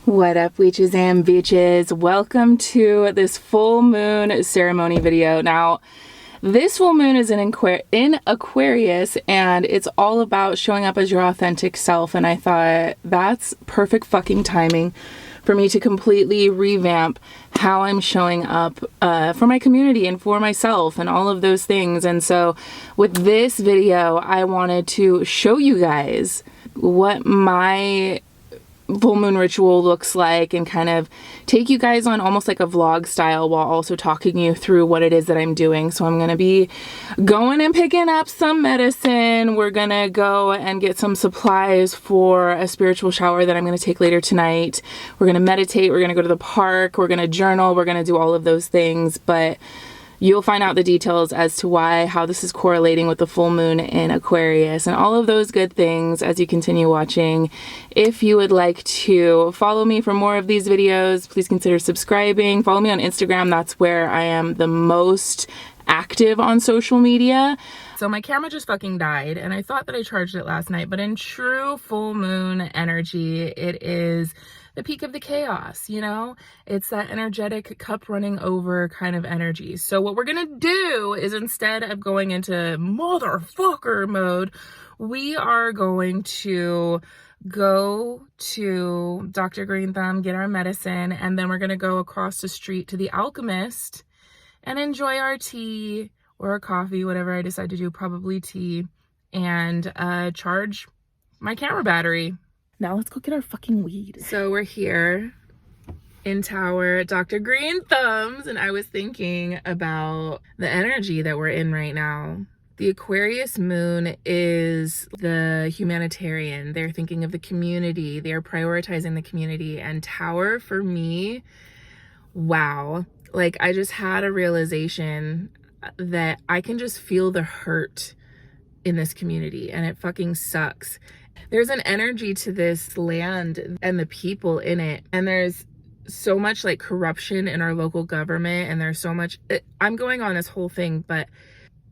What up, witches and bitches? Welcome to this full moon ceremony video. Now, this full moon is in Aquarius, and it's all about showing up as your authentic self. And I thought that's perfect fucking timing for me to completely revamp how I'm showing up for my community and for myself and all of those things. And so with this video, I wanted to show you guys what my full moon ritual looks like and kind of take you guys on almost like a vlog style while also talking you through what it is that I'm doing. So I'm going to be going and picking up some medicine. We're going to go and get some supplies for a spiritual shower that I'm going to take later tonight. We're going to meditate. We're going to go to the park. We're going to journal. We're going to do all of those things. But you'll find out the details as to how this is correlating with the full moon in Aquarius and all of those good things as you continue watching. If you would like to follow me for more of these videos, please consider subscribing. Follow me on Instagram. That's where I am the most active on social media. So my camera just fucking died, and I thought that I charged it last night, but in true full moon energy, it is the peak of the chaos, you know? It's that energetic cup running over kind of energy. So what we're gonna do is, instead of going into motherfucker mode, we are going to go to Dr. Green Thumb, get our medicine, and then we're gonna go across the street to the Alchemist and enjoy our tea or a coffee, whatever I decide to do, probably tea, and charge my camera battery. Now let's go get our fucking weed. So we're here in Tower at Dr. Green Thumbs, and I was thinking about the energy that we're in right now. The Aquarius moon is the humanitarian. They're thinking of the community. They're prioritizing the community. And Tower, for me, wow. Like, I just had a realization that I can just feel the hurt in this community, and it fucking sucks. There's an energy to this land and the people in it, and there's so much like corruption in our local government, and there's so much, I'm going on this whole thing, but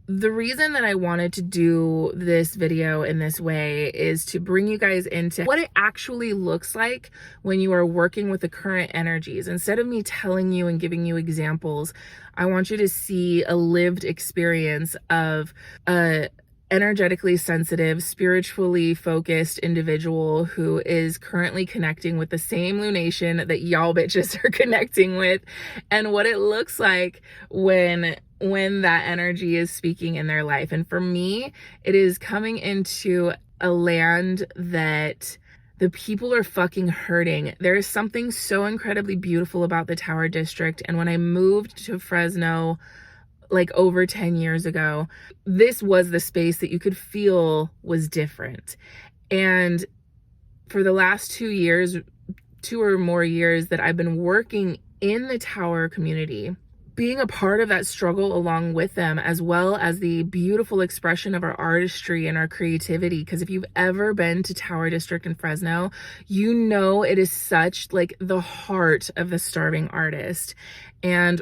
the reason that I wanted to do this video in this way is to bring you guys into what it actually looks like when you are working with the current energies. Instead of me telling you and giving you examples, I want you to see a lived experience of a energetically sensitive, spiritually focused individual who is currently connecting with the same lunation that y'all bitches are connecting with, and what it looks like when that energy is speaking in their life. And for me, it is coming into a land that the people are fucking hurting. There is something so incredibly beautiful about the Tower District. And when I moved to Fresno, like over 10 years ago, this was the space that you could feel was different. And for the last 2 years, 2 or more years that I've been working in the Tower community, being a part of that struggle along with them, as well as the beautiful expression of our artistry and our creativity. Because if you've ever been to Tower District in Fresno, you know it is such like the heart of the starving artist. And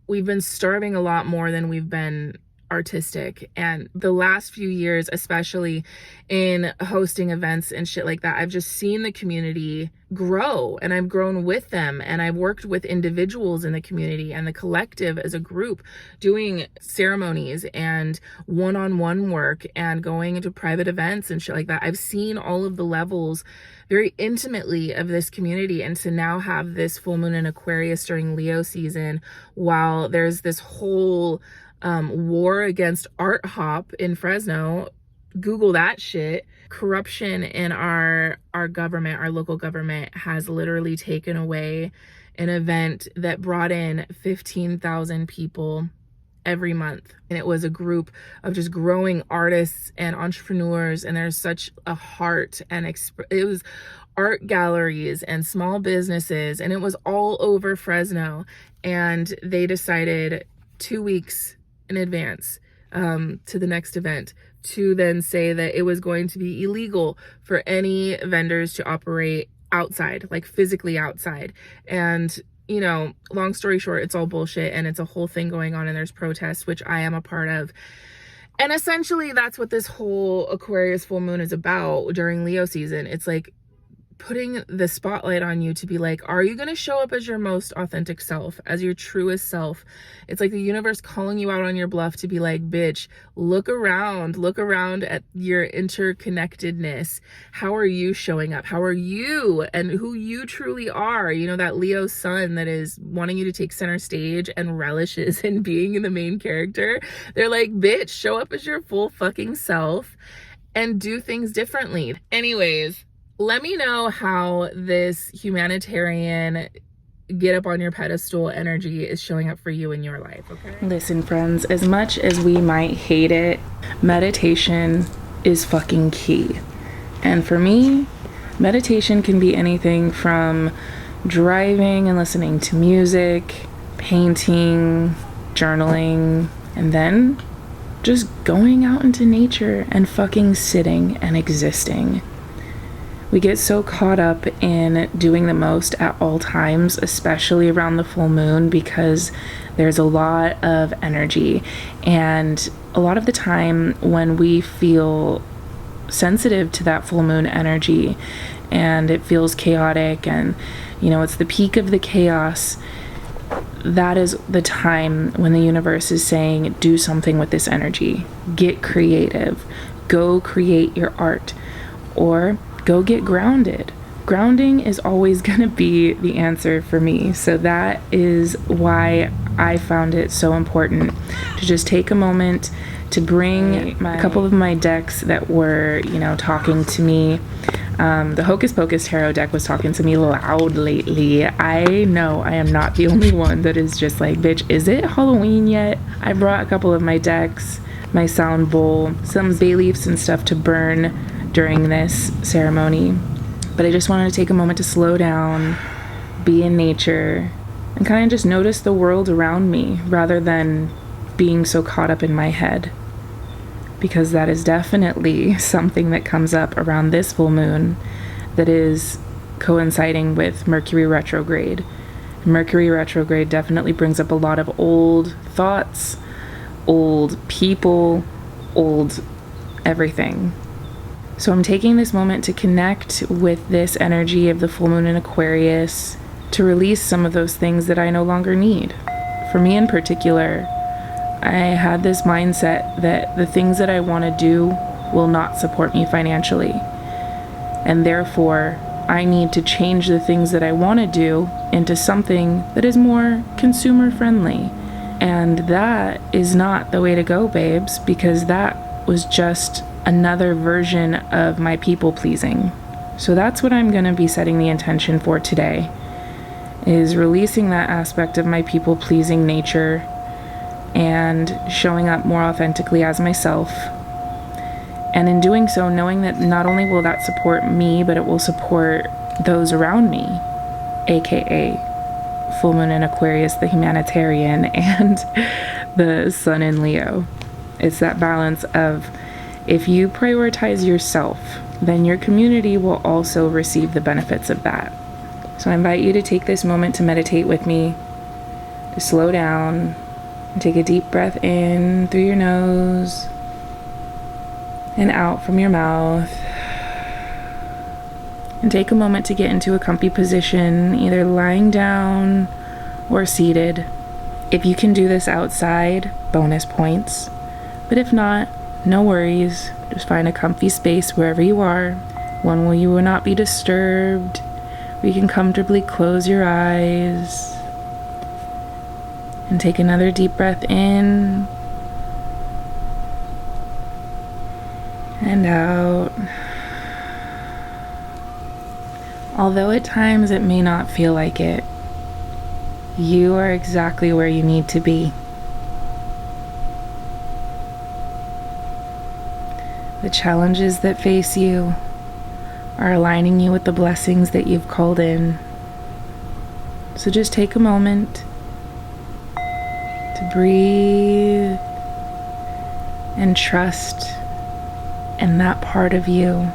we've been starving a lot more than we've been artistic. And the last few years, especially in hosting events and shit like that, I've just seen the community grow, and I've grown with them, and I've worked with individuals in the community and the collective as a group, doing ceremonies and one-on-one work and going into private events and shit like that. I've seen all of the levels very intimately of this community, and to now have this full moon in Aquarius during Leo season, while there's this whole war against art hop in Fresno. Google that shit. Corruption in our government, our local government, has literally taken away an event that brought in 15,000 people every month. And it was a group of just growing artists and entrepreneurs, and there's such a heart, and it was art galleries and small businesses, and it was all over Fresno. And they decided 2 weeks in advance to the next event to then say that it was going to be illegal for any vendors to operate outside, like physically outside. And, you know, long story short, it's all bullshit, and it's a whole thing going on, and there's protests, which I am a part of. And essentially that's what this whole Aquarius full moon is about during Leo season. It's like putting the spotlight on you to be like, are you going to show up as your most authentic self, as your truest self? It's like the universe calling you out on your bluff to be like, bitch, look around at your interconnectedness. How are you showing up? How are you and who you truly are? You know, that Leo sun that is wanting you to take center stage and relishes in being the main character. They're like, bitch, show up as your full fucking self and do things differently. Anyways, let me know how this humanitarian get up on your pedestal energy is showing up for you in your life, okay? Listen, friends, as much as we might hate it, meditation is fucking key. And for me, meditation can be anything from driving and listening to music, painting, journaling, and then just going out into nature and fucking sitting and existing. We get so caught up in doing the most at all times, especially around the full moon, because there's a lot of energy. And a lot of the time when we feel sensitive to that full moon energy and it feels chaotic and, you know, it's the peak of the chaos, that is the time when the universe is saying, do something with this energy. Get creative. Go create your art. Or go get grounded. Grounding is always going to be the answer for me. So that is why I found it so important to just take a moment to bring a couple of my decks that were, you know, talking to me. The Hocus Pocus Tarot deck was talking to me loud lately. I know I am not the only one that is just like, bitch, is it Halloween yet? I brought a couple of my decks, my sound bowl, some bay leaves and stuff to burn during this ceremony, but I just wanted to take a moment to slow down, be in nature, and kind of just notice the world around me rather than being so caught up in my head, because that is definitely something that comes up around this full moon that is coinciding with Mercury retrograde. Mercury retrograde definitely brings up a lot of old thoughts, old people, old everything. So I'm taking this moment to connect with this energy of the full moon in Aquarius to release some of those things that I no longer need. For me in particular, I had this mindset that the things that I want to do will not support me financially. And therefore, I need to change the things that I want to do into something that is more consumer friendly. And that is not the way to go, babes, because that was just another version of my people pleasing. So that's what I'm going to be setting the intention for today, is releasing that aspect of my people pleasing nature and showing up more authentically as myself. And in doing so, knowing that not only will that support me, but it will support those around me, aka full moon in Aquarius, the humanitarian, and the sun in Leo. It's that balance of, if you prioritize yourself, then your community will also receive the benefits of that. So I invite you to take this moment to meditate with me, to slow down, and take a deep breath in through your nose and out from your mouth. And take a moment to get into a comfy position, either lying down or seated. If you can do this outside, bonus points. But if not, no worries. Just find a comfy space wherever you are, one where you will not be disturbed, where you can comfortably close your eyes. And take another deep breath in and out. Although at times it may not feel like it, you are exactly where you need to be. The challenges that face you are aligning you with the blessings that you've called in. So just take a moment to breathe and trust in that part of you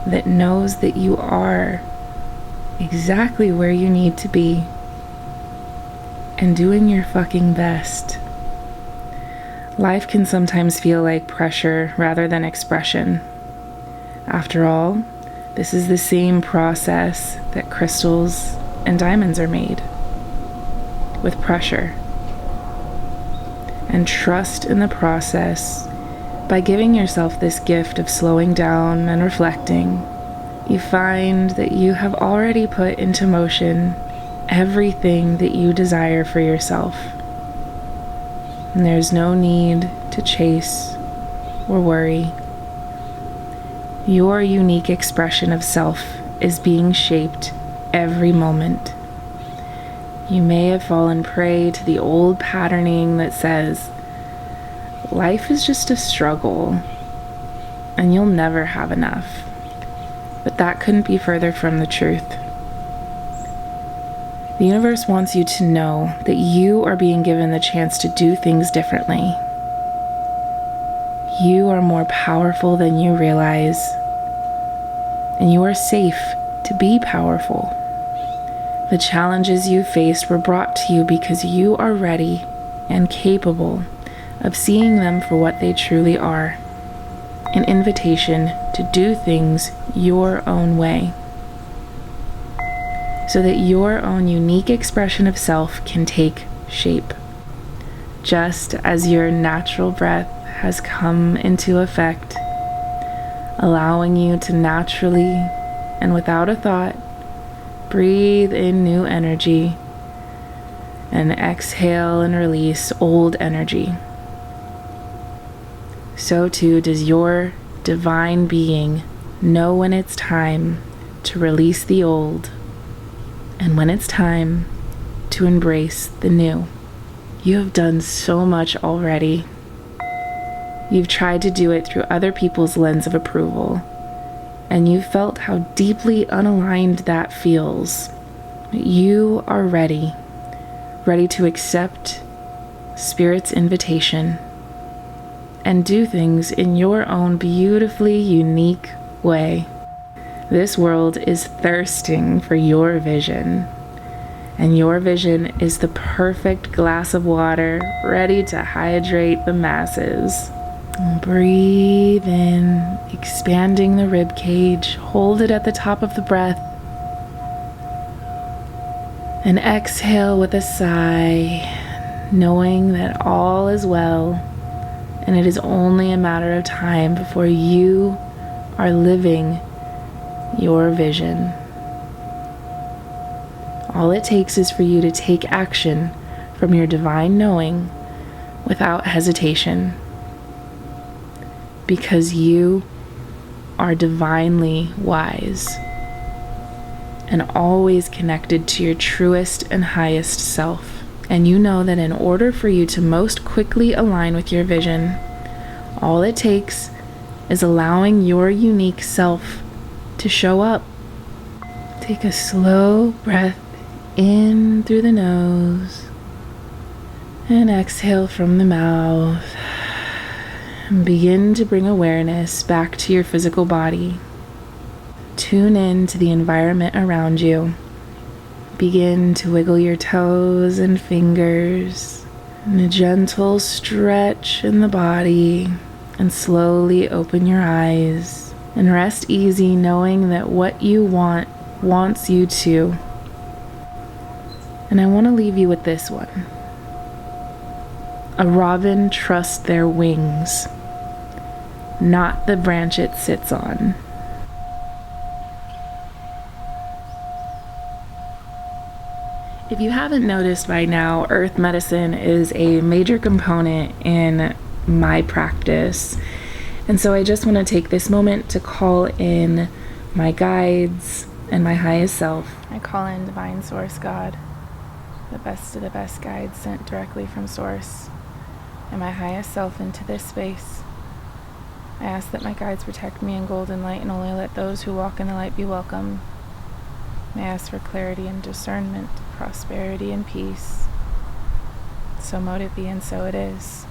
that knows that you are exactly where you need to be and doing your fucking best. Life can sometimes feel like pressure rather than expression. After all, This is the same process that crystals and diamonds are made, with pressure. And trust in the process. By giving yourself this gift of slowing down and reflecting, you find that you have already put into motion everything that you desire for yourself. And there's no need to chase or worry. Your unique expression of self is being shaped every moment. You may have fallen prey to the old patterning that says, life is just a struggle, and you'll never have enough. But that couldn't be further from the truth. The universe wants you to know that you are being given the chance to do things differently. You are more powerful than you realize, and you are safe to be powerful. The challenges you faced were brought to you because you are ready and capable of seeing them for what they truly are, an invitation to do things your own way, so that your own unique expression of self can take shape. Just as your natural breath has come into effect, allowing you to naturally and without a thought breathe in new energy and exhale and release old energy. So too does your divine being know when it's time to release the old and when it's time to embrace the new. You have done so much already. You've tried to do it through other people's lens of approval, and you felt how deeply unaligned that feels. You are ready to accept Spirit's invitation and do things in your own beautifully unique way. This world is thirsting for your vision, and your vision is the perfect glass of water ready to hydrate the masses. Breathe in, expanding the rib cage. Hold it at the top of the breath. And exhale with a sigh, knowing that all is well. And it is only a matter of time before you are living your vision. All it takes is for you to take action from your divine knowing without hesitation, because you are divinely wise and always connected to your truest and highest self. And you know that in order for you to most quickly align with your vision, all it takes is allowing your unique self to show up. Take a slow breath in through the nose and exhale from the mouth. And begin to bring awareness back to your physical body. Tune in to the environment around you. Begin to wiggle your toes and fingers, and a gentle stretch in the body, and slowly open your eyes and rest easy, knowing that what you want wants you to. And I want to leave you with this one. A robin trusts their wings, not the branch it sits on. If you haven't noticed by now, earth medicine is a major component in my practice. And so I just want to take this moment to call in my guides and my highest self. I call in Divine Source God, the best of the best guides sent directly from Source, and my highest self into this space. I ask that my guides protect me in golden light and only let those who walk in the light be welcome. I ask for clarity and discernment, prosperity and peace. So mote it be, and so it is.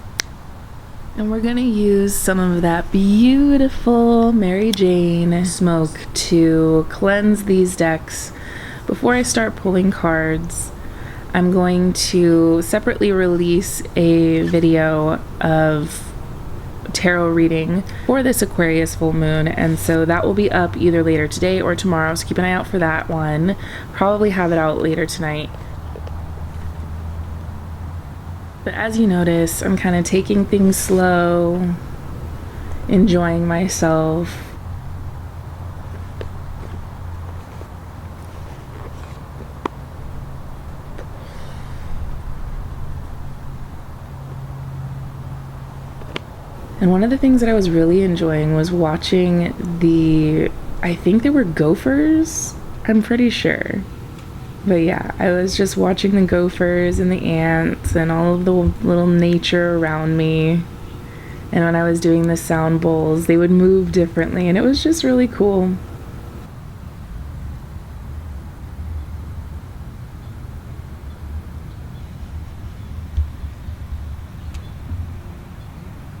And we're going to use some of that beautiful Mary Jane smoke to cleanse these decks. Before I start pulling cards, I'm going to separately release a video of tarot reading for this Aquarius full moon, and so that will be up either later today or tomorrow, so keep an eye out for that one. Probably have it out later tonight. But as you notice, I'm kind of taking things slow, enjoying myself. And one of the things that I was really enjoying was watching I think they were gophers, I'm pretty sure. But yeah, I was just watching the gophers and the ants and all of the little nature around me. And when I was doing the sound bowls, they would move differently, and it was just really cool.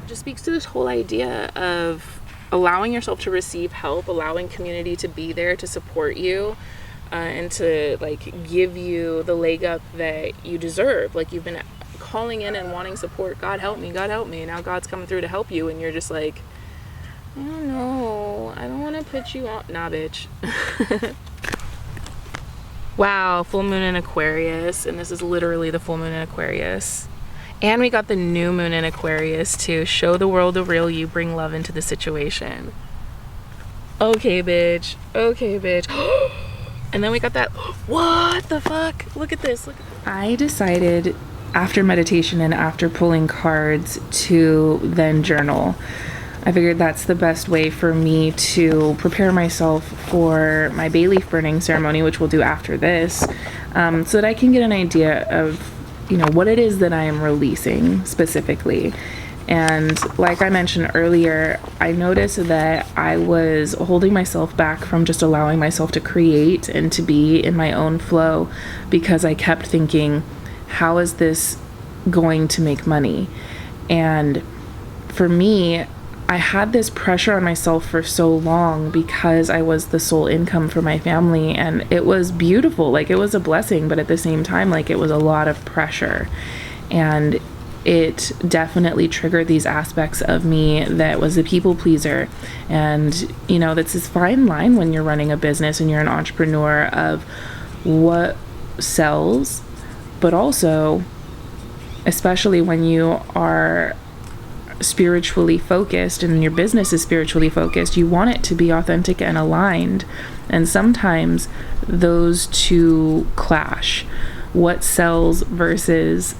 Just speaks to this whole idea of allowing yourself to receive help, allowing community to be there to support you, and to like give you the leg up that you deserve. Like, you've been calling in and wanting support. God help me, God help me. Now God's coming through to help you, and you're just like, I don't know, I don't want to put you on. Nah, bitch. Wow, full moon in Aquarius, and this is literally the full moon in Aquarius. And we got the new moon in Aquarius too. Show the world the real you, bring love into the situation. Okay, bitch. Okay, bitch. And then we got that, what the fuck? Look at this. Look at this. I decided after meditation and after pulling cards to then journal. I figured that's the best way for me to prepare myself for my bay leaf burning ceremony, which we'll do after this, so that I can get an idea of, you know, what it is that I am releasing specifically. And like I mentioned earlier, I noticed that I was holding myself back from just allowing myself to create and to be in my own flow, because I kept thinking, how is this going to make money? And for me, I had this pressure on myself for so long because I was the sole income for my family, and it was beautiful. Like, it was a blessing, but at the same time, like, it was a lot of pressure. And it definitely triggered these aspects of me that was a people pleaser. And, you know, that's this fine line when you're running a business and you're an entrepreneur of what sells, but also, especially when you are spiritually focused and your business is spiritually focused, you want it to be authentic and aligned. And sometimes those two clash. What sells versus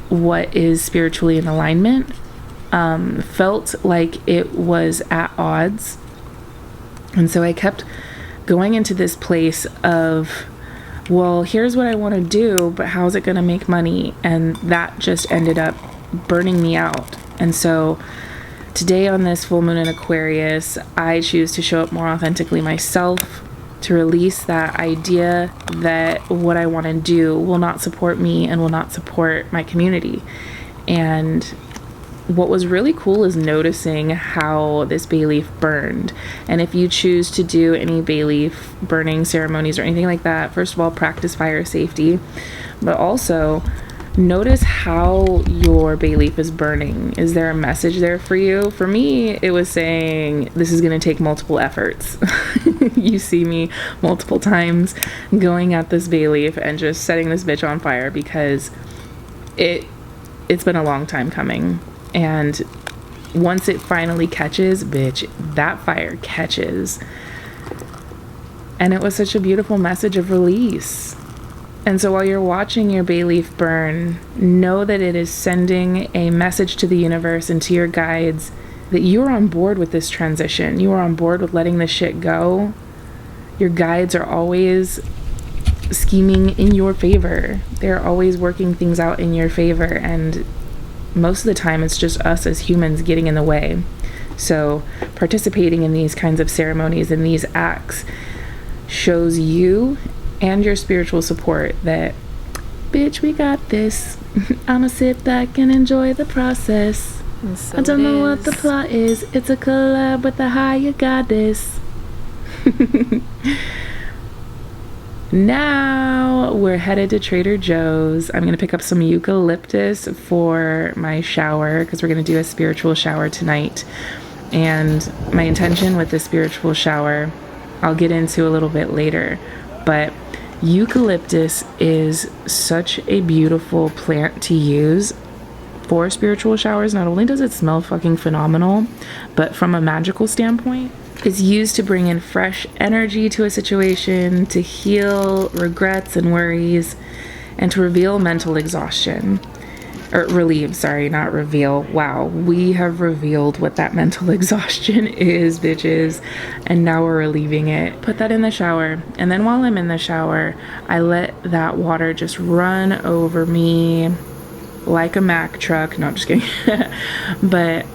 what is spiritually in alignment felt like it was at odds. And so I kept going into this place of, well, here's what I want to do, but how's it going to make money? And that just ended up burning me out. And so today on this full moon in Aquarius, I choose to show up more authentically myself, to release that idea that what I want to do will not support me and will not support my community. And what was really cool is noticing how this bay leaf burned. And if you choose to do any bay leaf burning ceremonies or anything like that, first of all, practice fire safety, but also notice how your bay leaf is burning. Is there a message there for you? For me, it was saying this is going to take multiple efforts. You see me multiple times going at this bay leaf and just setting this bitch on fire, because it's been a long time coming. And once it finally catches, bitch, that fire catches. And it was such a beautiful message of release. And so while you're watching your bay leaf burn, know that it is sending a message to the universe and to your guides that you are on board with this transition. You are on board with letting this shit go. Your guides are always scheming in your favor. They're always working things out in your favor. And most of the time, it's just us as humans getting in the way. So participating in these kinds of ceremonies and these acts shows you and your spiritual support that, bitch, we got this. I'ma sit back and enjoy the process. So I don't know what the plot is. It's a collab with the higher goddess. Now we're headed to Trader Joe's. I'm gonna pick up some eucalyptus for my shower because we're gonna do a spiritual shower tonight. And my intention with the spiritual shower, I'll get into a little bit later, but eucalyptus is such a beautiful plant to use for spiritual showers. Not only does it smell fucking phenomenal, but from a magical standpoint, it's used to bring in fresh energy to a situation, to heal regrets and worries, and to reveal mental exhaustion. Or relieve, sorry, not reveal. Wow, we have revealed what that mental exhaustion is, bitches. And now we're relieving it. Put that in the shower. And then while I'm in the shower, I let that water just run over me like a Mack truck. No, I'm just kidding. But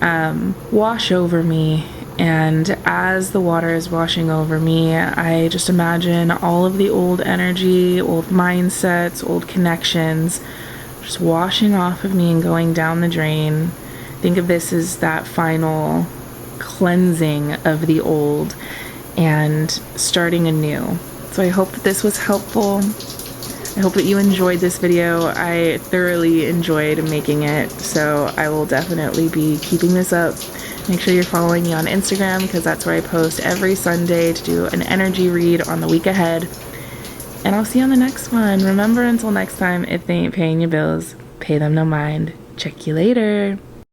wash over me. And as the water is washing over me, I just imagine all of the old energy, old mindsets, old connections just washing off of me and going down the drain. Think of this as that final cleansing of the old and starting anew. So I hope that this was helpful. I hope that you enjoyed this video. I thoroughly enjoyed making it, so I will definitely be keeping this up. Make sure you're following me on Instagram because that's where I post every Sunday to do an energy read on the week ahead. And I'll see you on the next one. Remember, until next time, if they ain't paying your bills, pay them no mind. Check you later.